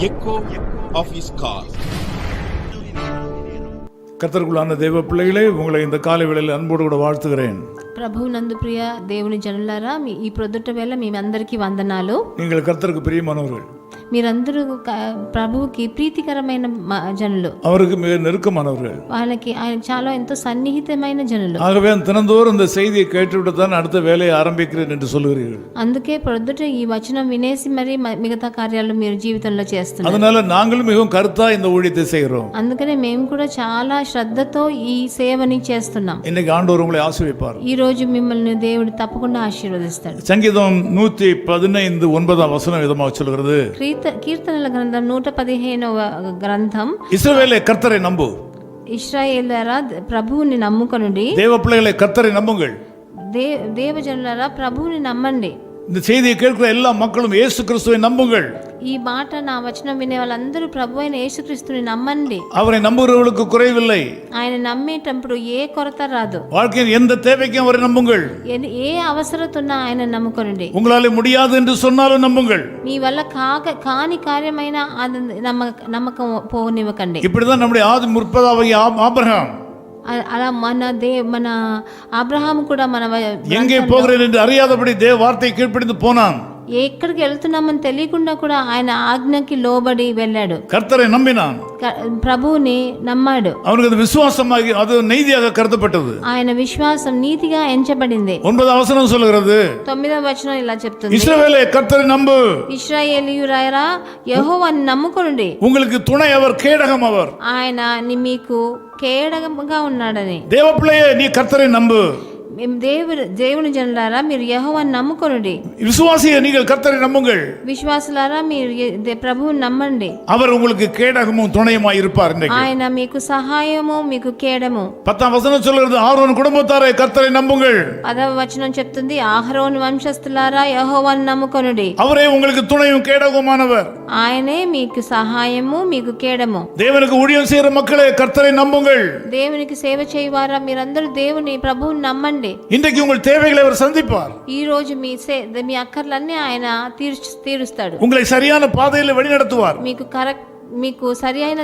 echo of his call. கர்த்தருக்குள்ளான தேவ பிள்ளைகளே, உங்களை இந்த காலை வேளையில் అన్బోడు కూడా வாழ்த்துகிறேன். ప్రభువు నందు ప్రియ దేవుని జనులారా, ఈ ప్రొద్దుట వేళ మీ అందరికీ వందనాలు. நீங்கள் கர்த்தருக்கு பிரியமானவர்கள். మీరందరూ ప్రభువుకి ప్రీతికరమైన జనులు, அவருக்கு மிக நெருக்கமானவர்கள், వాళ్ళకి ఆయన చాలా ఎంతో సన్నిహితమైన జనులు. ஆகவே தினந்தோறும் இந்த செய்தியை கேட்டுவிட்டு தான் அடுத்த வேலையை ஆரம்பிக்கிறேன் என்று சொல்லுகிறீர்கள். అందుకే ప్రొద్దుట ఈ వచనం వినేసి మరి మిగతా కార్యాలు మీరు జీవితంలో చేస్తున్నారు. அதனால நாங்களும் மிகவும் கருத்தா இந்த ஊழியத்தை செய்கிறோம். అందుకనే మేము కూడా చాలా శ్రద్ధతో ఈ సేవని చేస్తున్నాం. இன்னைக்கு ஆண்டவர் உங்களை ஆசீர்வதிப்பார். ఈ రోజు మిమ్మల్ని దేవుడు తప్పకుండా ఆశీర్వదిస్తాడు. சங்கீதம் 115:9 விதமாக சொல்கிறது, కీర్తనల గ్రంథం 115వ గ్రంథం, இஸ்ரவேலே கர்த்தரை நம்பு, ఇశ్రాయేలులారా ప్రభువుని నమ్ముకొనుడి. தேவ பிள்ளைகளை கர்த்தரை நம்புங்கள். దేవజనులారా ప్రభువుని నమ్మండి. இந்த செய்தியை கேட்கிற எல்லா மக்களும் இயேசு கிறிஸ்துவை நம்புங்கள். ఈ మాట నా వచనం వినే వాళ్ళందరూ ప్రభు అయిన యేసుక్రీస్తుని నమ్మండి. அவரை நம்புகிறவர்களுக்கு குறைவில்லை. ఆయన నమ్మేటప్పుడు ఏ కొరత రాదు. வாழ்க்கையின் எந்த தேவைக்கும் அவரை நம்புங்கள். ఏ అవసరత ఉన్నా ఆయన నమ్ముకొనండి. உங்களால முடியாது என்று சொன்னாலும் நம்புங்கள். మీ వల్ల కాని కార్యమైన నమ్మకం పోనివ్వకండి. இப்படிதான் நம்முடைய ஆதி முற்பதாகிய ஆபிரகாம், అలా మన అబ్రహాము కూడా మన எங்கே போகிறேன் என்று அறியாதபடி தேவ வார்த்தை கீழ்ப்படிந்து போனான். ఎక్కడికి వెళ్తున్నామని తెలియకుండా కూడా ఆయన ఆజ్ఞకి లోబడి వెళ్ళాడు. கர்த்தரை நம்பினான், ప్రభువుని నమ్మాడు. அவனுக்கு அது விசுவாசமாகி அது நீதியாக கருதப்பட்டது. ఆయన విశ్వాసం నీతిగా ఎంచబడింది. 9వ వచనం சொல்கிறது, 9వ వచనం ఇలా చెప్తుంది, இஸ்ரவேலே கர்த்தரை நம்பு, ఇశ్రాయేలీయులారా యెహోవాను నమ్ముకొనుడి. உங்களுக்கு துணை அவர், கேடகம் அவர். ఆయన మీకు కేడగముగా ఉన్నాడని. தேவ பிள்ளையே, நீ கர்த்தரை நம்பு. దేవుని జనులారా మీరు యెహోవాను నమ్ముకొనుడి. விசுவாசியே, நீங்கள் கர்த்தரை நம்புங்கள். విశ్వాసులారా మీరు ప్రభువుని నమ్మండి. அவர் உங்களுக்கு கேடகமும் துணையுமாய் இருப்பார். ఆయన మీకు సహాయము, మీకు కేడము. 10వ వచనం சொல்கிறது, ஆரோன் குடும்பத்தாரே கர்த்தரை நம்புங்கள். 10వ వచనం చెప్తుంది, అహరోను వంశస్థులారా యెహోవాను నమ్ముకొనుడి. அவரே உங்களுக்கு துணையும் கேடகமானவர். ఆయనే మీకు సహాయము, మీకు కేడము. தேவனுக்கு ஊழியம் செய்கிற மக்களே கர்த்தரை நம்புங்கள். దేవునికి సేవ చేయవారా మీరందరూ దేవుని ప్రభువుని నమ్మండి. இன்றைக்கு உங்கள் தேவைகளை அவர் சந்திப்பார். ఈ రోజు మీ అక్కర్లన్నీ ఆయన తీరుస్తాడు. உங்களை சரியான பாதையில் வழிநடத்துவார். మీకు సరి అయిన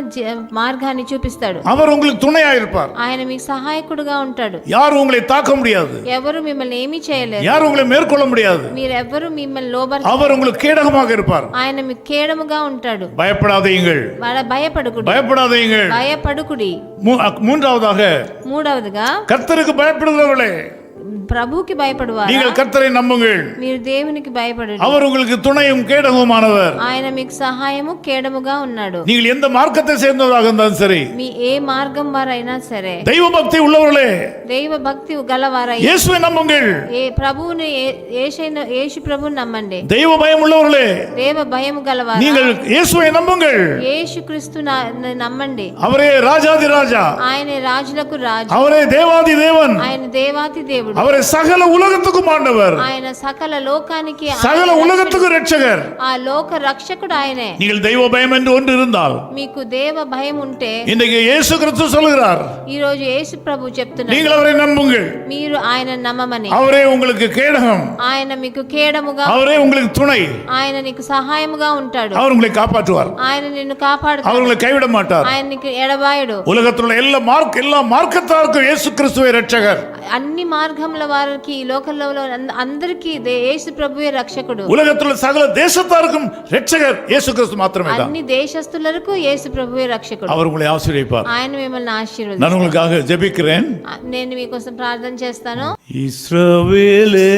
మార్గాన్ని చూపిస్తాడు. அவர் உங்களுக்கு துணையா இருப்பார். ఆయన మీకు సహాయకుడుగా ఉంటాడు. யாரும் உங்களை தாக்க முடியாது. ఎవరు మిమ్మల్ని ఏమీ చేయలేరు. யாரும் உங்களை மேற்கொள்ள முடியாது. మీరెవ్వరు మిమ్మల్ని లోబడి. அவர் உங்களுக்கு கேடகமாக இருப்பார். ఆయన మీకు కేడముగా ఉంటాడు. பயப்படாதீங்கள், భయపడుకుడి. மூன்றாவதுగా கர்த்தருக்கு பயப்படுகிறவர்களே, ప్రభువుకి భయపడువారా நீங்கள் கர்த்தரை நம்புங்கள். మీరు దేవునికి భయపడండి. அவர் உங்களுக்கு துணையும் கேடகமானவர். ఆయన మీకు సహాయము, కేడముగా ఉన్నాడు. நீங்கள் எந்த மார்க்கத்தை சேர்ந்தவராக இருந்தாலும் சரி, మీ ఏ మార్గం వారైనా సరే, தெய்வ பக்தி உள்ளவர்களே, దైవ భక్తి గలవారై இயேசுவை நம்புங்கள். ప్రభువుని యేసు ప్రభువుని నమ్మండి. தெய்வ பயம் உள்ளவர்களே, దేవ భయము గలవారు, நீங்கள் இயேசுவை நம்புங்கள். యేసుక్రీస్తు నమ్మండి. அவரே ராஜாதி ராஜா, ఆయనే రాజులకు రాజు, அவரே தேவாதி தேவன், ఆయన దేవాతి దేవుడు, அவரே சகல உலகத்துக்கும் ஆண்டவர், ఆయన సకల లోకానికి, சகல உலகத்துக்கும் ரட்சகர், ఆ లోక రక్షకుడు ఆయనే. நீங்கள் தெய்வ பயம் என்று ஒன்று இருந்தால், మీకు దేవ భయం ఉంటే, இன்றைக்கு இயேசு கிறிஸ்து சொல்கிறார், ఈ రోజు యేసు ప్రభు చెప్తున్నారు, நீங்கள் அவரை நம்புங்கள். మీరు ఆయన నమ్మమని. அவரே உங்களுக்கு கேடகம், ఆయన మీకు కేడముగా, அவரே உங்களுக்கு துணை, ఆయన నీకు సహాయముగా ఉంటాడు. அவர் உங்களை காப்பாற்றுவார். ఆయన నిన్ను కాపాడుతాడు. அவர் உங்களை கைவிட மாட்டார். ఆయన నీకు ఎడబాయడు. உலகத்தில் உள்ள எல்லா மார்க்கத்தாருக்கும் இயேசு கிறிஸ்துவே ரட்சகர். అన్ని మార్గముల వారికి, ఈ లోకంలో అందరికీ యేసు ప్రభువే రక్షకుడు. உலகத்தில் உள்ள சகல தேசத்தாருக்கும் ரட்சகர் இயேசு கிறிஸ்து மாத்திரமே தான். అన్ని దేశస్తులకు యేసు ప్రభువే రక్షకుడు. அவர் உங்களை ஆசீர்வதிப்பார். ఆయన మిమ్మల్ని ఆశీర్వదిస్తాడు. நான் உங்களுக்காக ஜெபிக்கிறேன். నేను మీకోసం ప్రార్థన చేస్తాను. இஸ்ரவேலே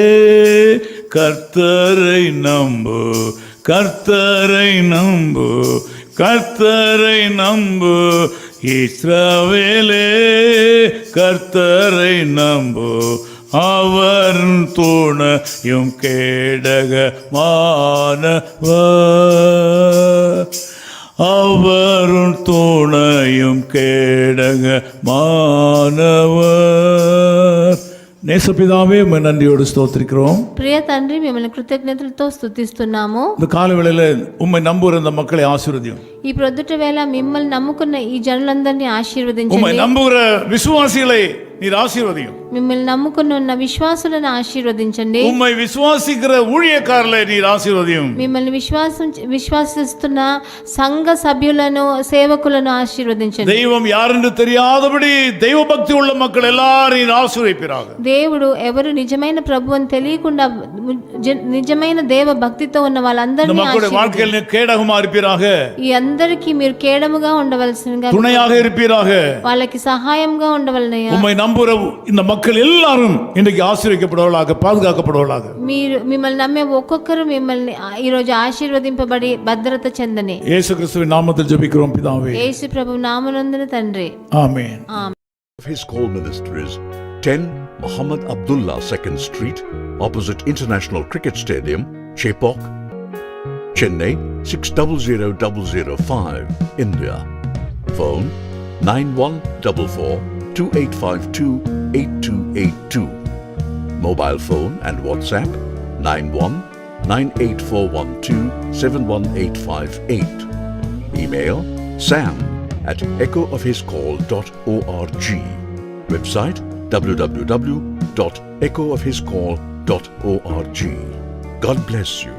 கர்த்தரை நம்பு, கர்த்தரை நம்பு, கர்த்தரை நம்பு. இஸ்ரவேலே கர்த்தரை நம்பு, அவர் துணையும் கேடகமானவர், அவரும் துணையும் கேடகமானவர். நேசபிதாவே, நன்றியோடு ஸ்தோத்திரிக்கிறோம். ప్రియ తండ్రి, మిమ్మల్ని కృతజ్ఞతలతో స్తుతిస్తున్నాము. இந்த காலவேளையில உம்மை நம்புகிற இந்த மக்களை ஆசீர்வதியும். ఈ ప్రొద్దుట వేళ మిమ్మల్ని నమ్ముకున్న ఈ జనులందరినీ ఆశీర్వదించండి. உம்மை நம்புகிற விசுவாசிகளை நீர் ஆசீர்வதியும். మిమ్మల్ని నమ్ముకుని ఉన్న విశ్వాసులను ఆశీర్వదించండి. உம்மை விசுவாசிக்கிற ஊழியக்காரர்களை நீர் ஆசீர்வதியும். మిమ్మల్ని విశ్వాసిస్తున్న సంఘ సభ్యులను సేవకులను ఆశీర్వదించండి. தெய்வம் யாரென்று தெரியாதபடி தெய்வ பக்தி உள்ள மக்கள் எல்லாரும் நீர் ஆசீர்வதிப்பீராக. దేవుడు ఎవరు నిజమైన ప్రభు అని తెలియకుండా నిజమైన దేవ భక్తితో ఉన్న వాళ్ళందరినీ நம்முடைய வாழ்க்கையில் கேடகமா இருப்பீராக. ఈ అందరికీ మీరు కేడముగా ఉండవలసినగా, துணையாக இருப்பீராக, వాళ్ళకి సహాయంగా ఉండవలనయ్యా. உம்மை நம்புற இந்த மக்கள் எல்லாரும் இன்றைக்கு ஆசீர்வதிக்கப்படுவார்களாக, பாதுகாக்கப்படுவார்களாக. మిమ్మల్ని నమ్మే ఒక్కొక్కరు మిమ్మల్ని ఈ రోజు ఆశీర్వదింపబడి భద్రత చెందని இயேசு கிறிஸ்துவின் நாமத்தில் ஜெபிக்கிறோம் பிதாவே. యేసు ప్రభు నామనందున తండ్రి, ஆமென். His call ministries 10 Muhammad Abdullah 2nd Street, opposite International Cricket Stadium, Chepauk, Chennai 600005, India. Phone 914428528282. Mobile phone and WhatsApp 919841271858. Email sam@echoofhiscall.org. Website www.echoofhiscall.org. God bless you.